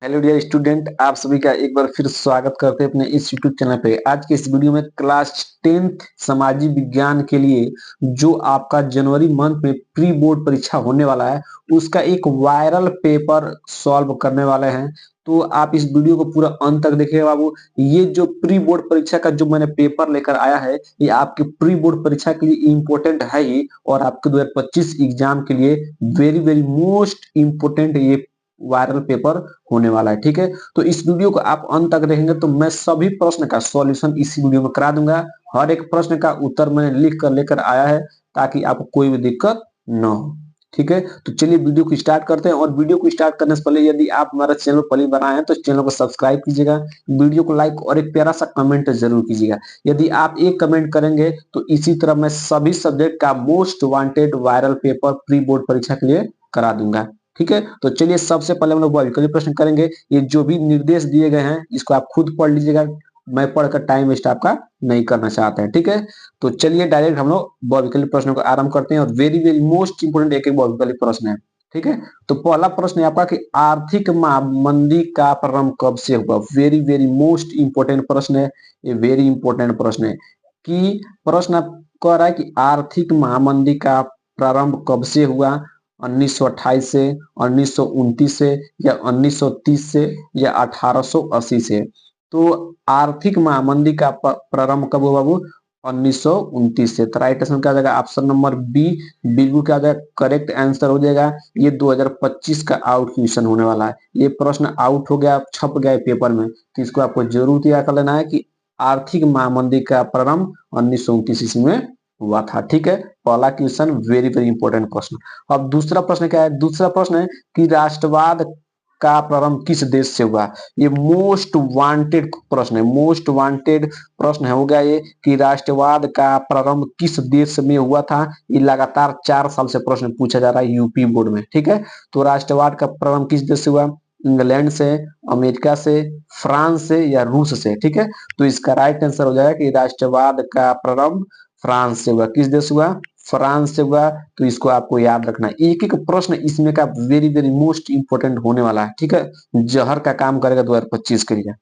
Hello dear student, आप सभी का एक बार फिर स्वागत करते हैं अपने इस यूट्यूब चैनल पे। आज के इस वीडियो में क्लास 10th सामाजिक विज्ञान के लिए जो आपका जनवरी मंथ में प्री बोर्ड परीक्षा होने वाला है, उसका एक वायरल पेपर सॉल्व करने वाले हैं। तो आप इस वीडियो को पूरा अंत तक देखिएगा बाबू। ये जो प्री बोर्ड परीक्षा का जो मैंने पेपर लेकर आया है, ये आपके प्री बोर्ड परीक्षा के लिए इम्पोर्टेंट है ही, और आपके 2025 एग्जाम के लिए वेरी वेरी मोस्ट इम्पोर्टेंट ये वायरल पेपर होने वाला है। ठीक है, तो इस वीडियो को आप अंत तक देखेंगे तो मैं सभी प्रश्न का सॉल्यूशन इसी वीडियो में करा दूंगा। हर एक प्रश्न का उत्तर मैंने लिख कर लेकर आया है ताकि आपको कोई भी दिक्कत न हो। ठीक है, तो चलिए वीडियो को स्टार्ट करते हैं। और वीडियो को स्टार्ट करने से पहले यदि आप हमारा चैनल पहले बनाए हैं तो चैनल को सब्सक्राइब कीजिएगा, वीडियो को लाइक और एक प्यारा सा कमेंट जरूर कीजिएगा। यदि आप एक कमेंट करेंगे तो इसी तरह मैं सभी सब्जेक्ट का most wanted viral paper pre board परीक्षा के लिए करा दूंगा। ठीक है, तो चलिए सबसे पहले हम लोग बहुविकल्पी प्रश्न करेंगे। ये जो भी निर्देश दिए गए हैं इसको आप खुद पढ़ लीजिएगा, मैं पढ़कर टाइम वेस्ट आपका नहीं करना चाहते हैं। ठीक है, तो चलिए डायरेक्ट हम लोग बहुविकल्पी प्रश्नों को आरंभ करते हैं और वेरी वेरी मोस्ट इंपोर्टेंट एक एक बहुविकल्पी प्रश्न है। ठीक है, तो पहला प्रश्न है आपका कि आर्थिक मंदी का प्रारंभ कब से हुआ। वेरी वेरी मोस्ट इंपोर्टेंट प्रश्न है, ये वेरी इंपोर्टेंट प्रश्न है कि प्रश्न आप कह रहा है कि आर्थिक महामंदी का प्रारंभ कब से हुआ। 1928 से, 1929 से, या 1930 से, या 1880 से। तो आर्थिक महामंदी का प्रारंभ कब हुआ बाबू? 1929 से। तो राइट आंसर क्या हो जाएगा? ऑप्शन नंबर बी बिल्कुल क्या हो जाएगा? करेक्ट आंसर हो जाएगा। ये 2025 का आउट क्वेश्चन होने वाला है। ये प्रश्न आउट हो गया, छप गया पेपर में, तो इसको आपको जरूर तैयार कर लेना है कि आर्थिक महामंदी का प्रारंभ 1929 ईस्वी में हुआ था। ठीक है, पहला क्वेश्चन वेरी वेरी इंपॉर्टेंट प्रश्न। अब दूसरा प्रश्न क्या है? दूसरा प्रश्न है कि राष्ट्रवाद का प्रारंभ किस देश से हुआ। ये मोस्ट वांटेड प्रश्न है, मोस्ट वांटेड प्रश्न है हो गया ये कि राष्ट्रवाद का प्रारंभ किस देश में हुआ था। ये लगातार 4 साल से प्रश्न पूछा जा रहा है यूपी बोर्ड में। ठीक है, तो राष्ट्रवाद का प्रारंभ किस देश से हुआ? इंग्लैंड से, अमेरिका से, फ्रांस से, या रूस से। ठीक है, तो इसका राइट आंसर हो जाएगा कि राष्ट्रवाद का प्रारंभ फ्रांस से हुआ। किस देश से हुआ? फ्रांस से हुआ। तो इसको आपको याद रखना है, एक एक प्रश्न इसमें का वेरी वेरी मोस्ट इंपोर्टेंट होने वाला है। ठीक है, जहर का काम करेगा 2025 के लिए।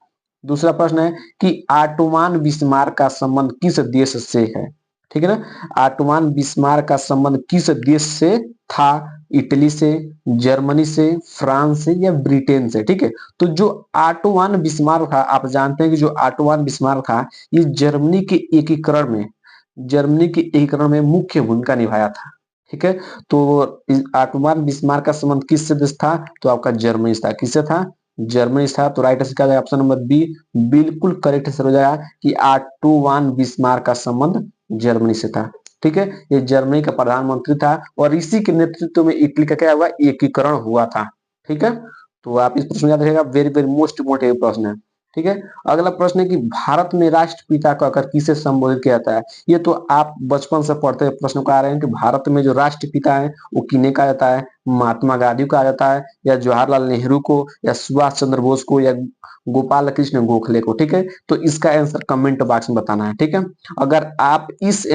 दूसरा प्रश्न है कि ऑटोमान बिस्मार्क का संबंध किस देश से है। ठीक है ना, ऑटोमान बिस्मार्क का संबंध किस देश से था? इटली से, जर्मनी से, फ्रांस से, या ब्रिटेन से। ठीक है, तो जो ऑटोमान बिस्मार्क था, आप जानते हैं कि जो ऑटोमान बिस्मार्क था ये जर्मनी के एकीकरण में, जर्मनी के एकीकरण में मुख्य भूमिका निभाया था। ठीक है, तो ऑटोमान बिस्मार्क का संबंध किससे देश था? तो आपका जर्मनी था। किससे था? जर्मनी था। तो राइट आंसर क्या जाएगा? ऑप्शन नंबर बी बिल्कुल करेक्ट आंसर हो जाएगा कि ऑटोमान बिस्मार्क का संबंध जर्मनी से था। ठीक है, ये जर्मनी का प्रधानमंत्री था और इसी के नेतृत्व में इटली का क्या हुआ? एकीकरण हुआ था। ठीक है, तो आप इस प्रश्न याद रखिएगा, वेरी वेरी मोस्ट इंपोर्टेंट प्रश्न है। ठीक है, अगला प्रश्न है कि भारत में राष्ट्रपिता कहकर किसे संबोधित किया जाता है। ये तो आप बचपन से पढ़ते प्रश्न को आ रहे हैं कि भारत में जो राष्ट्रपिता है वो किन्हें कहा जाता है? महात्मा गांधी को कहा जाता है, या जवाहरलाल नेहरू को, या सुभाष चंद्र बोस को, या गोपाल कृष्ण गोखले को। ठीक है, तो इसका आंसर कमेंट बॉक्स में बताना है। ठीक है, अगर आप इस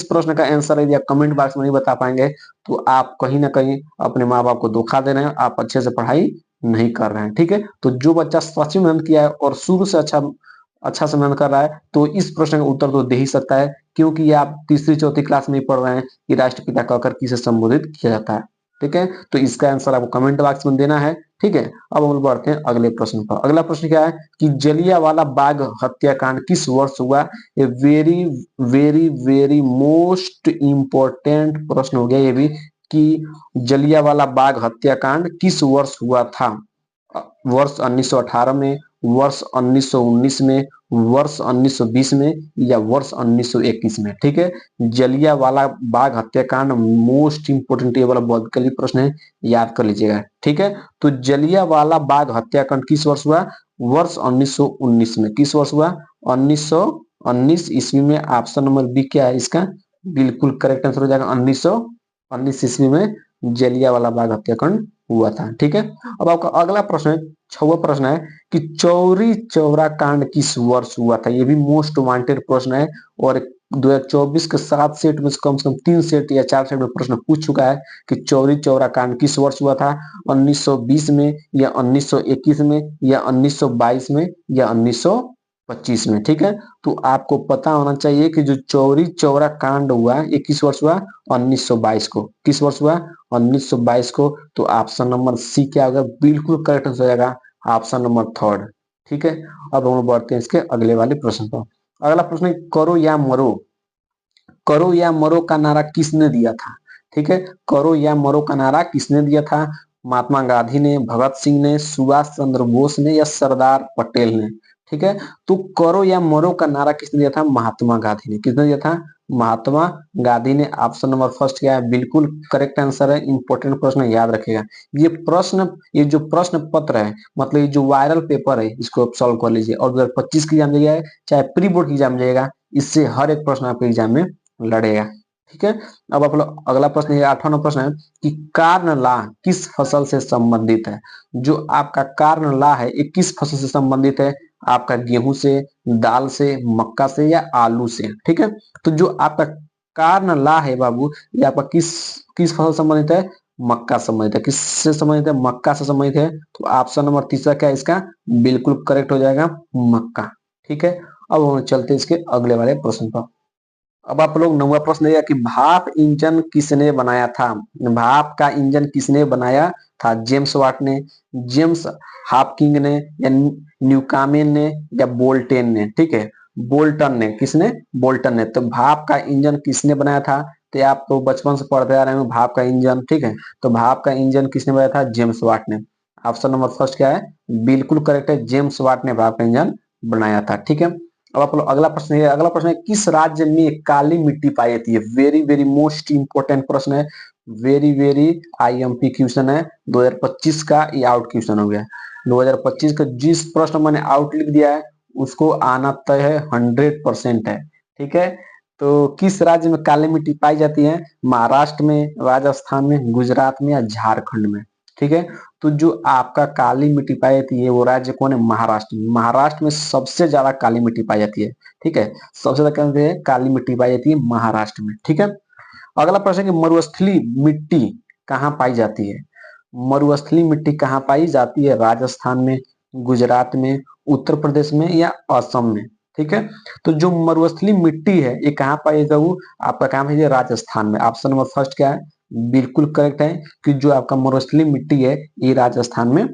प्रश्न का आंसर यदि आप कमेंट बॉक्स में नहीं बता पाएंगे तो आप कहीं ना कहीं अपने माँ बाप को धोखा दे रहे हैं, आप अच्छे से पढ़ाई नहीं कर रहे हैं। ठीक है, तो जो बच्चा सच में मेहनत किया है और शुरू से अच्छा से मेहनत कर रहा है तो इस प्रश्न का उत्तर तो दे ही सकता है, क्योंकि ये आप तीसरी चौथी क्लास में ही पढ़ रहे हैं कि राष्ट्रपिता कहकर किसे संबोधित किया जाता है। ठीक है, तो इसका आंसर आपको कमेंट बॉक्स में देना है। ठीक है, अब हम बढ़ते हैं अगले प्रश्न पर। अगला प्रश्न क्या है कि जलियांवाला बाग हत्याकांड किस वर्ष हुआ। ये very very very most important प्रश्न हो गया ये भी कि जलियांवाला बाग हत्याकांड किस वर्ष हुआ था। वर्ष 1918 में, वर्ष 1919 में, वर्ष 1920 में, या वर्ष 1921 में। ठीक है, जलियांवाला बाग हत्याकांड मोस्ट इंपोर्टेंट ये वाला बहुत कली प्रश्न है, याद कर लीजिएगा। ठीक है, तो जलियांवाला बाग हत्याकांड किस वर्ष हुआ? वर्ष 1919 में। किस वर्ष हुआ? 1919 ईस्वी में। ऑप्शन नंबर बी क्या है इसका? बिल्कुल करेक्ट आंसर हो जाएगा। 1919 ईस्वी में जलियांवाला बाग हत्याकांड हुआ था। ठीक है, अब आपका अगला प्रश्न है, छठवां प्रश्न है कि चौरी चौरा कांड किस वर्ष हुआ था। ये भी मोस्ट वांटेड प्रश्न है और 2024 के 7 सेट में से कम 3 सेट या 4 सेट में प्रश्न पूछ चुका है कि चौरी चौरा कांड किस वर्ष हुआ था, 1920 में या 1921 में या 1922 में या 1925 में। ठीक है, तो आपको पता होना चाहिए कि जो चौरी चौरा कांड हुआ ये किस वर्ष हुआ, 1922 को। किस वर्ष हुआ, 1922 को। तो ऑप्शन नंबर सी क्या होगा, बिल्कुल करेक्ट हो जाएगा ऑप्शन नंबर थर्ड। ठीक है, अब हम बढ़ते हैं इसके अगले वाले प्रश्न पर। अगला प्रश्न है, करो या मरो, करो या मरो का नारा किसने दिया था। ठीक है, करो या मरो का नारा किसने दिया था, महात्मा गांधी ने, भगत सिंह ने, सुभाष चंद्र बोस ने या सरदार पटेल ने। ठीक है, तो करो या मरो का नारा किसने दिया था, महात्मा गांधी ने। किसने दिया था, महात्मा गांधी ने। ऑप्शन नंबर फर्स्ट क्या है, बिल्कुल करेक्ट आंसर है। इंपॉर्टेंट प्रश्न याद रखेगा। ये जो प्रश्न पत्र है, मतलब ये जो वायरल पेपर है, इसको आप सॉल्व कर लीजिए। और 2025 की एग्जाम जाएगा, चाहे प्री बोर्ड की एग्जाम जाएगा, इससे हर एक प्रश्न आपके एग्जाम में लड़ेगा। ठीक है, अब आप लोग अगला प्रश्न है, 8वां प्रश्न है कि कारण लाह किस फसल से संबंधित है। जो आपका कारण लाह है ये किस फसल से संबंधित है, आपका गेहूं से, दाल से, मक्का से या आलू से। ठीक है, तो जो आपका कारण लाह है बाबू, ये आपका किस किस फसल से संबंधित है, मक्का से संबंधित है। किससे संबंधित है, मक्का से संबंधित है। तो ऑप्शन नंबर तीसरा क्या है इसका, बिल्कुल करेक्ट हो जाएगा, मक्का। ठीक है, अब हम चलते इसके अगले वाले प्रश्न पर। अब आप लोग 9वां प्रश्न है कि भाप इंजन किसने बनाया था। भाप का इंजन किसने बनाया था, जेम्स वाट ने, जेम्स हापकिंग ने या न्यूकामेन ने या बोल्टेन ने। ठीक है, बोल्टन ने। किसने, बोल्टन ने। तो भाप का इंजन किसने बनाया था, तो आप तो बचपन से पढ़ते आ रहे हैं भाप का इंजन। ठीक है, तो भाप का इंजन किसने बनाया था, जेम्स वाट ने। ऑप्शन नंबर फर्स्ट क्या है, बिल्कुल करेक्ट है, जेम्स वाट ने भाप का इंजन बनाया था। ठीक है, अब आप लोग अगला प्रश्न है, अगला प्रश्न है किस राज्य में काली मिट्टी पाई जाती है। वेरी वेरी मोस्ट इंपोर्टेंट प्रश्न है, वेरी वेरी आईएमपी क्वेश्चन है 2025 का। ये आउट क्वेश्चन हो गया 2025 का। जिस प्रश्न मैंने आउट लिख दिया है उसको आना तय है, 100% है। ठीक है, तो किस राज्य में काली मिट्टी पाई जाती है, महाराष्ट्र में, राजस्थान में, गुजरात में या झारखंड में। ठीक है, तो जो आपका काली मिट्टी पाई जाती है वो राज्य कौन है, महाराष्ट्र में। महाराष्ट्र में सबसे ज्यादा काली मिट्टी पाई जाती है। ठीक है, सबसे ज्यादा काली मिट्टी पाई जाती है महाराष्ट्र में। ठीक है, अगला प्रश्न है कि मरुस्थलीय मिट्टी कहाँ पाई जाती है। मरुस्थलीय मिट्टी कहाँ पाई जाती है, राजस्थान में, गुजरात में, उत्तर प्रदेश में या असम में। ठीक है, तो जो मरुस्थलीय मिट्टी है ये कहाँ पाई जाती है, आपका काम है राजस्थान में। ऑप्शन नंबर फर्स्ट क्या है, बिल्कुल करेक्ट है कि जो आपका मरुस्थलीय मिट्टी है ये राजस्थान में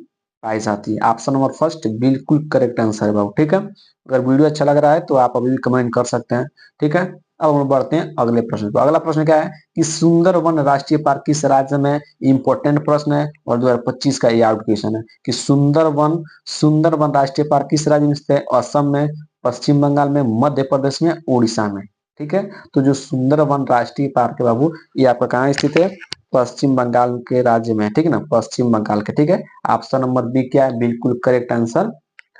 पाई जाती है। ऑप्शन नंबर फर्स्ट बिल्कुल करेक्ट आंसर है बाबू। ठीक है, अगर वीडियो अच्छा लग रहा है तो आप अभी भी कमेंट कर सकते हैं। ठीक है, अब हम बढ़ते हैं अगले प्रश्न पर। अगला प्रश्न क्या है कि सुंदरवन राष्ट्रीय पार्क किस राज्य में, इंपॉर्टेंट प्रश्न है और 2025 का ये आउट क्वेश्चन है कि सुंदरवन सुंदरवन राष्ट्रीय पार्क किस राज्य में स्थित है, असम में, पश्चिम बंगाल में, मध्य प्रदेश में, उड़ीसा में। ठीक है, तो जो सुंदरवन राष्ट्रीय पार्क है बाबू ये आपका कहाँ स्थित है, पश्चिम बंगाल के राज्य में। ठीक है ना, पश्चिम बंगाल के। ठीक है, ऑप्शन नंबर बी क्या है, बिल्कुल करेक्ट आंसर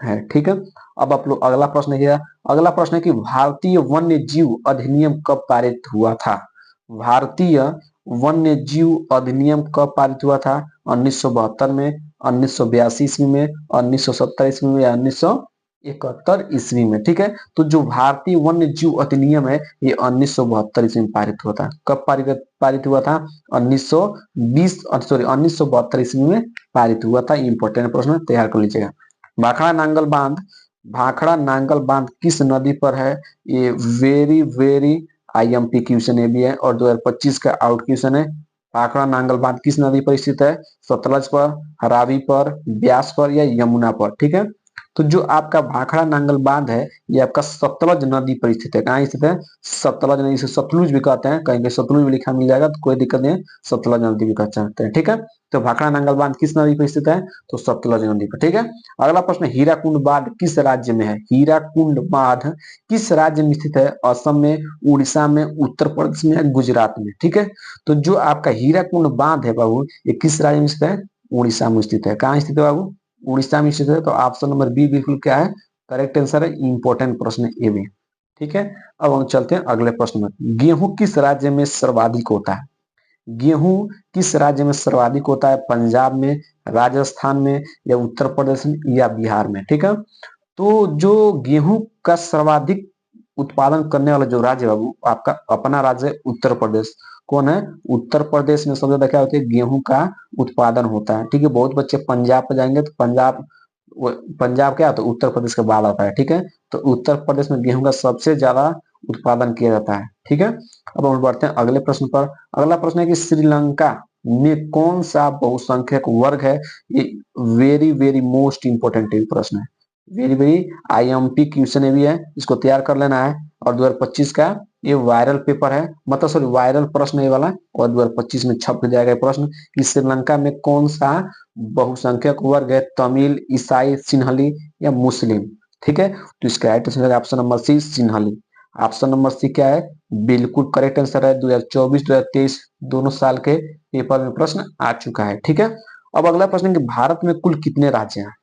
है। ठीक है, अब आप लोग अगला प्रश्न है, अगला प्रश्न है कि भारतीय वन्य जीव अधिनियम कब पारित हुआ था। भारतीय वन्य जीव अधिनियम कब पारित हुआ था, 1972 में, 1982 ईस्वी में, 1970 ईस्वी में या 1971 ईस्वी में। ठीक है, तो जो भारतीय वन्य जीव अधिनियम है ये 1972 ईस्वी में पारित हुआ था। कब पारित हुआ था, 1972 ईस्वी में पारित हुआ था। इंपॉर्टेंट प्रश्न तैयार कर लीजिएगा। भाखड़ा नांगल बांध, भाखड़ा नांगल बांध किस नदी पर है, ये वेरी वेरी आईएमपी क्वेश्चन ये भी है और 2025 का आउट क्वेश्चन है। भाखड़ा नांगल बांध किस नदी पर स्थित है, सतलज पर, रावी पर, ब्यास पर या यमुना पर। ठीक है, तो जो आपका भाखड़ा नांगल बांध है ये आपका सतलज नदी पर स्थित है। कहाँ स्थित है, सतलज नदी से सतलुज भी कहते हैं, कहीं पे सतलुज भी लिखा मिल जाएगा तो कोई दिक्कत नहीं है, सतलज नदी भी कह सकते हैं। ठीक है, तो भाखड़ा नांगल बांध किस नदी पर स्थित है, तो सतलज नदी पर। ठीक है, अगला प्रश्न, हीराकुंड बांध किस राज्य में है। हीराकुंड बांध किस राज्य में स्थित है, असम में, उड़ीसा में, उत्तर प्रदेश में, गुजरात में। ठीक है, तो जो आपका हीराकुंड बांध है बाबू ये किस राज्य में स्थित है, उड़ीसा में स्थित है। कहाँ स्थित है बाबू, उड़ीसा में स्थित है। तो ऑप्शन नंबर बी बिल्कुल क्या है, करेक्ट आंसर है। इंपॉर्टेंट प्रश्न ये भी। ठीक है, अब हम चलते हैं अगले प्रश्न में। गेहूं किस राज्य में सर्वाधिक होता है, गेहूं किस राज्य में सर्वाधिक होता है, पंजाब में, राजस्थान में या उत्तर प्रदेश में या बिहार में। ठीक है, तो जो गेहूं का सर्वाधिक उत्पादन करने वाला जो राज्य है बाबू, आपका अपना राज्य है उत्तर प्रदेश। कौन है? उत्तर प्रदेश में सबसे ज्यादा क्या होता है? गेहूं का उत्पादन होता है। ठीक है, बहुत बच्चे पंजाब पे जाएंगे तो पंजाब क्या होता है? उत्तर प्रदेश के बाद आता है। ठीक है, तो उत्तर प्रदेश में गेहूं का सबसे ज्यादा उत्पादन किया जाता है। ठीक है, अब हम बढ़ते हैं अगले प्रश्न पर। अगला प्रश्न है कि श्रीलंका में कौन सा बहुसंख्यक वर्ग है? ये वेरी वेरी मोस्ट इंपोर्टेंट प्रश्न है, वेरी वेरी आईएमपी क्वेश्चन ये भी है, इसको तैयार कर लेना है। और 2025 का ये वायरल पेपर है, मतलब सॉरी वायरल प्रश्न ये वाला, और 2025 में छप जाएगा प्रश्न कि श्रीलंका में कौन सा बहुसंख्यक वर्ग है? तमिल, ईसाई, सिंहली या मुस्लिम? ठीक है, तो इसका राइट आंसर है option number C, Sinhali. Option number C क्या है? बिल्कुल करेक्ट आंसर है। 2024-2023 दोनों साल के पेपर में प्रश्न आ चुका है। ठीक है, अब अगला प्रश्न है कि भारत में कुल कितने राज्य हैं?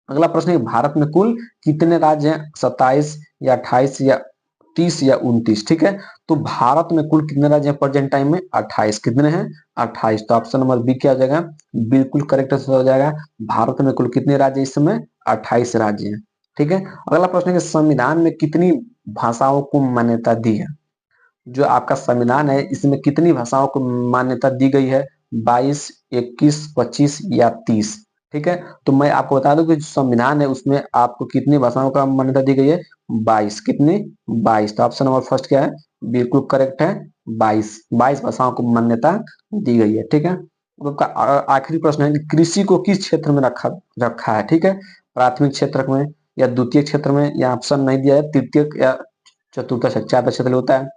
अगला प्रश्न है भारत में कुल कितने राज्य हैं? 27 या 28 या 30 या 29? ठीक है, तो भारत में कुल कितने राज्य हैं प्रेजेंट टाइम में? 28। कितने हैं? 28। तो ऑप्शन नंबर बी क्या हो जाएगा? बिल्कुल करेक्ट आंसर हो जाएगा। भारत में कुल कितने राज्य इस समय? 28 राज्य हैं। ठीक है, अगला प्रश्न है कि संविधान में कितनी भाषाओं को मान्यता दी है? जो आपका संविधान है इसमें कितनी भाषाओं को मान्यता दी गई है? 22, 21, 25 या 30? ठीक है, तो मैं आपको बता दूं कि जो संविधान है उसमें आपको कितनी भाषाओं का मान्यता दी गई है? 22। कितनी? 22। तो ऑप्शन नंबर फर्स्ट क्या है? बिल्कुल करेक्ट है, 22। 22 भाषाओं को मान्यता दी गई है। ठीक है, अब आपका आखिरी प्रश्न है कि कृषि को किस क्षेत्र में रखा रखा है? ठीक है, प्राथमिक क्षेत्र में या द्वितीय क्षेत्र में, या ऑप्शन नहीं दिया है, तृतीय या चतुर्थ क्षेत्र होता है।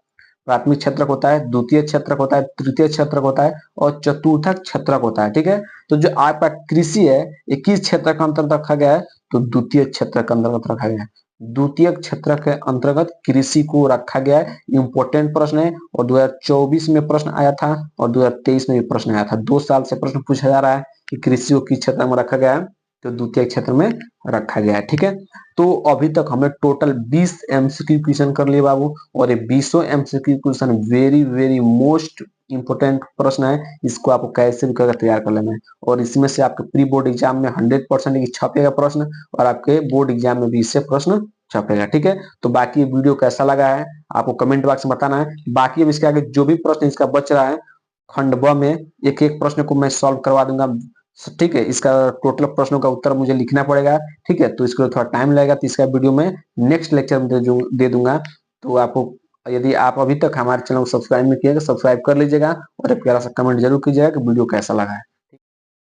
प्राथमिक क्षेत्रक होता है, द्वितीय क्षेत्रक होता है, तृतीय क्षेत्रक होता है और चतुर्थक क्षेत्रक होता है। ठीक है, तो जो आपका कृषि है ये किस क्षेत्र के अंतर्गत रखा गया है? तो द्वितीय क्षेत्र के अंतर्गत रखा गया है। द्वितीय क्षेत्र के अंतर्गत कृषि को रखा गया है। इंपोर्टेंट प्रश्न है, और 2024 में प्रश्न आया था और 2023 में भी प्रश्न आया था। 2 साल से प्रश्न पूछा जा रहा है कि कृषि को किस क्षेत्र में रखा गया है? तो द्वितीय क्षेत्र में रखा गया है। ठीक है, तो अभी तक हमने टोटल 20 एमसीक्यू क्वेश्चन कर लिए बाबू, और ये 20 MCQ question very very most important प्रश्न है। इसको आपको कैसे भी करके तैयार कर लेना है, और इसमें से आपके प्री बोर्ड एग्जाम में 100% छपेगा प्रश्न, और आपके बोर्ड एग्जाम में भी इससे प्रश्न छपेगा। ठीक है, तो बाकी वीडियो कैसा लगा है आपको कमेंट बॉक्स में बताना है। बाकी अब इसके आगे जो भी प्रश्न इसका बच रहा है खंड ब में एक एक प्रश्न को मैं सॉल्व करवा दूंगा। ठीक है, इसका टोटल प्रश्नों का उत्तर मुझे लिखना पड़ेगा। ठीक है, तो इसके लिए थोड़ा टाइम लगेगा, तो इसका वीडियो में नेक्स्ट लेक्चर में दे दूंगा। तो आपको, यदि आप अभी तक हमारे चैनल को सब्सक्राइब नहीं किए तो सब्सक्राइब कर लीजिएगा, और एक प्यारा सा कमेंट जरूर कीजिएगा कि वीडियो कैसा लगा है।